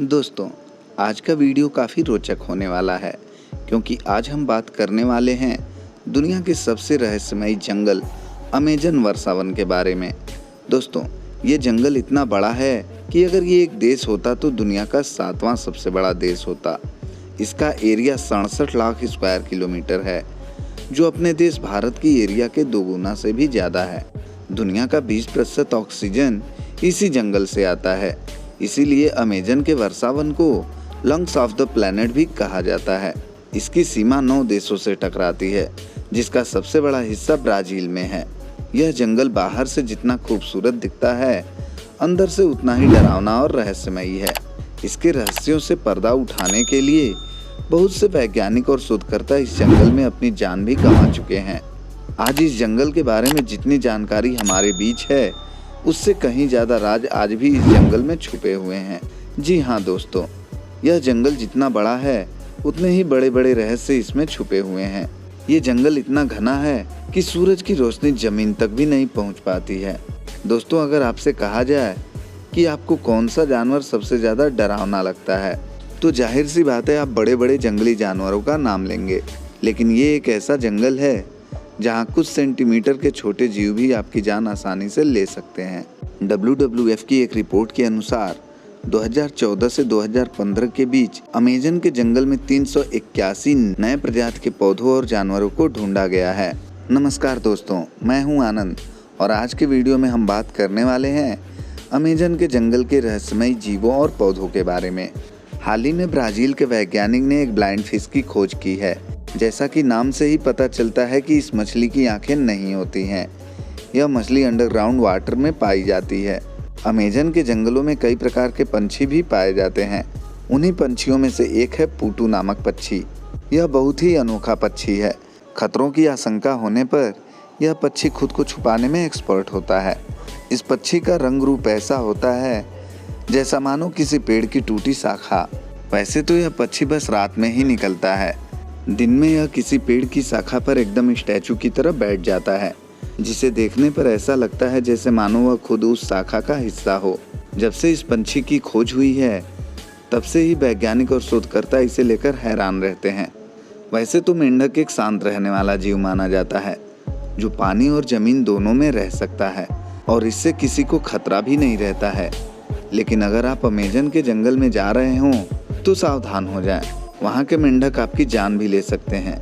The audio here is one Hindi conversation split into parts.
दोस्तों, आज का वीडियो काफ़ी रोचक होने वाला है क्योंकि आज हम बात करने वाले हैं दुनिया के सबसे रहस्यमयी जंगल अमेजन वर्षावन के बारे में। दोस्तों, ये जंगल इतना बड़ा है कि अगर ये एक देश होता तो दुनिया का 7वां सबसे बड़ा देश होता। इसका एरिया 67 लाख स्क्वायर किलोमीटर है, जो अपने देश भारत की एरिया के 2 गुना से भी ज़्यादा है। दुनिया का 20% ऑक्सीजन इसी जंगल से आता है, इसीलिए अमेजन के वर्षावन को लंग्स ऑफ द प्लैनेट भी कहा जाता है। इसकी सीमा 9 देशों से टकराती है, जिसका सबसे बड़ा हिस्सा ब्राज़ील में है। यह जंगल बाहर से जितना खूबसूरत दिखता है, अंदर से उतना ही डरावना और रहस्यमयी है। इसके रहस्यों से पर्दा उठाने के लिए बहुत से वैज्ञानिक और शोधकर्ता इस जंगल में अपनी जान भी गंवा चुके हैं। आज इस जंगल के बारे में जितनी जानकारी हमारे बीच है, उससे कहीं ज़्यादा राज आज भी इस जंगल में छुपे हुए हैं। जी हाँ दोस्तों, यह जंगल जितना बड़ा है उतने ही बड़े बड़े रहस्य इसमें छुपे हुए हैं। ये जंगल इतना घना है कि सूरज की रोशनी जमीन तक भी नहीं पहुंच पाती है। दोस्तों, अगर आपसे कहा जाए कि आपको कौन सा जानवर सबसे ज़्यादा डरावना लगता है, तो जाहिर सी बात है आप बड़े बड़े जंगली जानवरों का नाम लेंगे। लेकिन ये एक ऐसा जंगल है जहाँ कुछ सेंटीमीटर के छोटे जीव भी आपकी जान आसानी से ले सकते हैं। WWF की एक रिपोर्ट के अनुसार 2014 से 2015 के बीच अमेजन के जंगल में 381 नए प्रजाति के पौधों और जानवरों को ढूंढा गया है। नमस्कार दोस्तों, मैं हूं आनंद और आज के वीडियो में हम बात करने वाले हैं अमेजन के जंगल के रहस्यमयी जीवों और पौधों के बारे में। हाल ही में ब्राज़ील के वैज्ञानिक ने एक ब्लाइंड फिश की खोज की है। जैसा कि नाम से ही पता चलता है कि इस मछली की आंखें नहीं होती हैं। यह मछली अंडरग्राउंड वाटर में पाई जाती है। अमेजन के जंगलों में कई प्रकार के पंछी भी पाए जाते हैं। उन्हीं पंछियों में से एक है पूटू नामक पक्षी। यह बहुत ही अनोखा पक्षी है। खतरों की आशंका होने पर यह पक्षी खुद को छुपाने में एक्सपर्ट होता है। इस पक्षी का रंग रूप ऐसा होता है जैसा मानो किसी पेड़ की टूटी शाखा। वैसे तो यह पक्षी बस रात में ही निकलता है। दिन में यह किसी पेड़ की शाखा पर एकदम स्टैचू की तरह बैठ जाता है, जिसे देखने पर ऐसा लगता है जैसे मानो वह खुद उस शाखा का हिस्सा हो। जब से इस पंछी की खोज हुई है, तब से ही वैज्ञानिक और शोधकर्ता इसे लेकर हैरान रहते हैं। वैसे तो मेंढक एक शांत रहने वाला जीव माना जाता है, जो पानी और जमीन दोनों में रह सकता है और इससे किसी को खतरा भी नहीं रहता है। लेकिन अगर आप अमेजन के जंगल में जा रहे हों तो सावधान हो जाएं। वहाँ के मेंढक आपकी जान भी ले सकते हैं।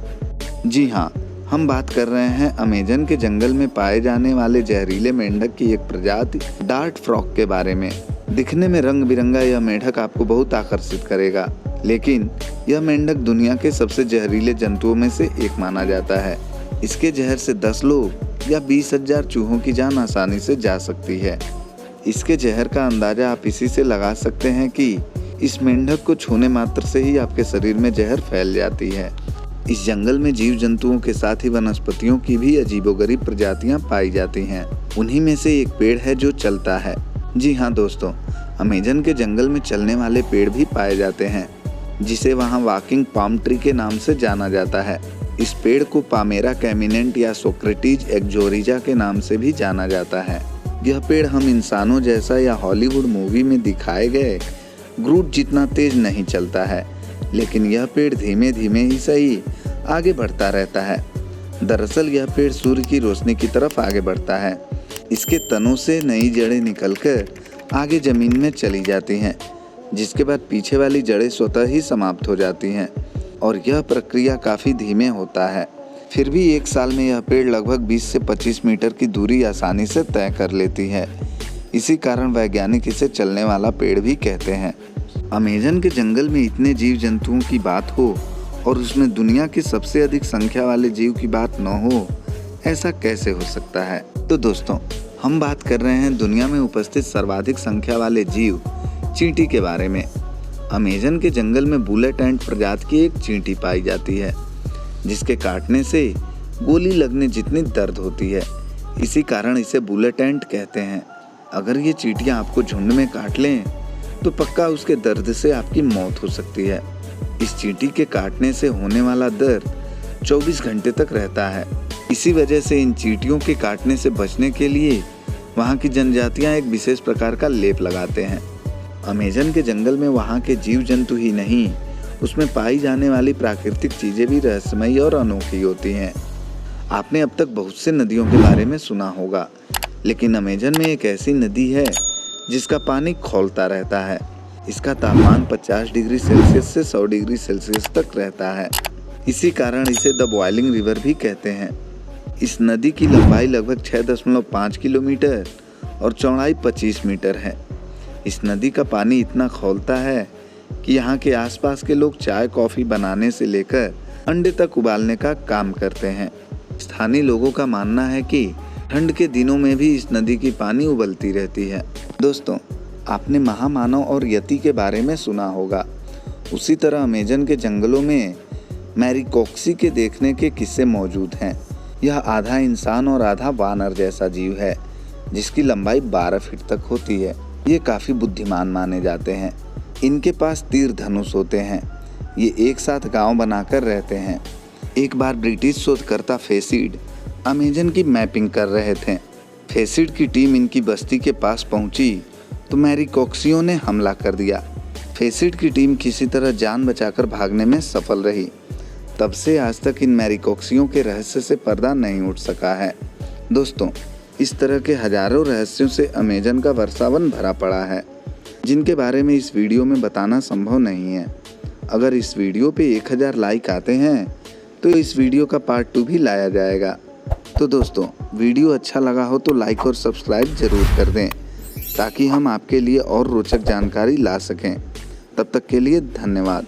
जी हाँ, हम बात कर रहे हैं अमेजन के जंगल में पाए जाने वाले जहरीले मेंढक की एक प्रजाति डार्ट फ्रॉग के बारे में। दिखने में रंग बिरंगा यह मेंढक आपको बहुत आकर्षित करेगा, लेकिन यह मेंढक दुनिया के सबसे जहरीले जंतुओं में से एक माना जाता है। इसके जहर से 10 लोग या 20,000 चूहों की जान आसानी से जा सकती है। इसके जहर का अंदाजा आप इसी से लगा सकते हैं कि इस मेंढक को छूने मात्र से ही आपके शरीर में जहर फैल जाती है। इस जंगल में जीव जंतुओं के साथ ही वनस्पतियों की भी अजीबोगरीब प्रजातियां पाई जाती हैं। उन्हीं में से एक पेड़ है जो चलता है। जी हाँ दोस्तों, अमेजन के जंगल में चलने वाले पेड़ भी पाए जाते हैं, जिसे वहाँ वॉकिंग पाम ट्री के नाम से जाना जाता है। इस पेड़ को पामेरा कैमिनेंट या सोक्रेटिस एक्जोरिजा के नाम से भी जाना जाता है। यह पेड़ हम इंसानों जैसा या हॉलीवुड मूवी में दिखाए गए ग्रूट जितना तेज नहीं चलता है, लेकिन यह पेड़ धीमे धीमे ही सही आगे बढ़ता रहता है। दरअसल यह पेड़ सूर्य की रोशनी की तरफ आगे बढ़ता है। इसके तनों से नई जड़ें निकलकर आगे जमीन में चली जाती हैं, जिसके बाद पीछे वाली जड़ें स्वतः ही समाप्त हो जाती हैं और यह प्रक्रिया काफ़ी धीमे होता है। फिर भी एक साल में यह पेड़ लगभग 20 से 25 मीटर की दूरी आसानी से तय कर लेती है। इसी कारण वैज्ञानिक इसे चलने वाला पेड़ भी कहते हैं। अमेजन के जंगल में इतने जीव जंतुओं की बात हो और उसमें दुनिया की सबसे अधिक संख्या वाले जीव की बात न हो, ऐसा कैसे हो सकता है? तो दोस्तों, हम बात कर रहे हैं दुनिया में उपस्थित सर्वाधिक संख्या वाले जीव चींटी के बारे में। अमेजन के जंगल में बुलेट एंट प्रजाति की एक चींटी पाई जाती है, जिसके काटने से गोली लगने जितनी दर्द होती है। इसी कारण इसे बुलेट एंट कहते हैं। अगर ये चींटियां आपको झुंड में काट लें तो पक्का उसके दर्द से आपकी मौत हो सकती है। इस चींटी के काटने से होने वाला दर्द 24 घंटे तक रहता है। इसी वजह से इन चींटियों के काटने से बचने के लिए वहाँ की जनजातियाँ एक विशेष प्रकार का लेप लगाते हैं। अमेज़न के जंगल में वहाँ के जीव जंतु ही नहीं, उसमें पाई जाने वाली प्राकृतिक चीज़ें भी रहस्यमयी और अनोखी होती हैं। आपने अब तक बहुत से नदियों के बारे में सुना होगा, लेकिन अमेज़न में एक ऐसी नदी है जिसका पानी खौलता रहता है। इसका तापमान 50 डिग्री सेल्सियस से 100 डिग्री सेल्सियस तक रहता है। इसी कारण इसे द बॉइलिंग रिवर भी कहते हैं। इस नदी की लंबाई लगभग 6.5 किलोमीटर और चौड़ाई 25 मीटर है। इस नदी का पानी इतना खौलता है कि यहाँ के आसपास के लोग चाय कॉफ़ी बनाने से लेकर अंडे तक उबालने का काम करते हैं। स्थानीय लोगों का मानना है कि ठंड के दिनों में भी इस नदी की पानी उबलती रहती है। दोस्तों, आपने महामानव और यति के बारे में सुना होगा। उसी तरह अमेज़न के जंगलों में मैरीकोक्सी के देखने के किस्से मौजूद हैं। यह आधा इंसान और आधा वानर जैसा जीव है, जिसकी लंबाई 12 फीट तक होती है। ये काफ़ी बुद्धिमान माने जाते हैं। इनके पास तीर धनुष होते हैं। ये एक साथ गांव बनाकर रहते हैं। एक बार ब्रिटिश शोधकर्ता फेसिड अमेज़न की मैपिंग कर रहे थे। फेसिड की टीम इनकी बस्ती के पास पहुंची तो मैरीकोक्सियों ने हमला कर दिया। फेसिड की टीम किसी तरह जान बचाकर भागने में सफल रही। तब से आज तक इन मैरीकोक्सियों के रहस्य से पर्दा नहीं उठ सका है। दोस्तों, इस तरह के हजारों रहस्यों से अमेज़न का वर्षावन भरा पड़ा है, जिनके बारे में इस वीडियो में बताना संभव नहीं है। अगर इस वीडियो पे 1000 लाइक आते हैं तो इस वीडियो का पार्ट 2 भी लाया जाएगा। तो दोस्तों, वीडियो अच्छा लगा हो तो लाइक और सब्सक्राइब जरूर कर दें, ताकि हम आपके लिए और रोचक जानकारी ला सकें। तब तक के लिए धन्यवाद।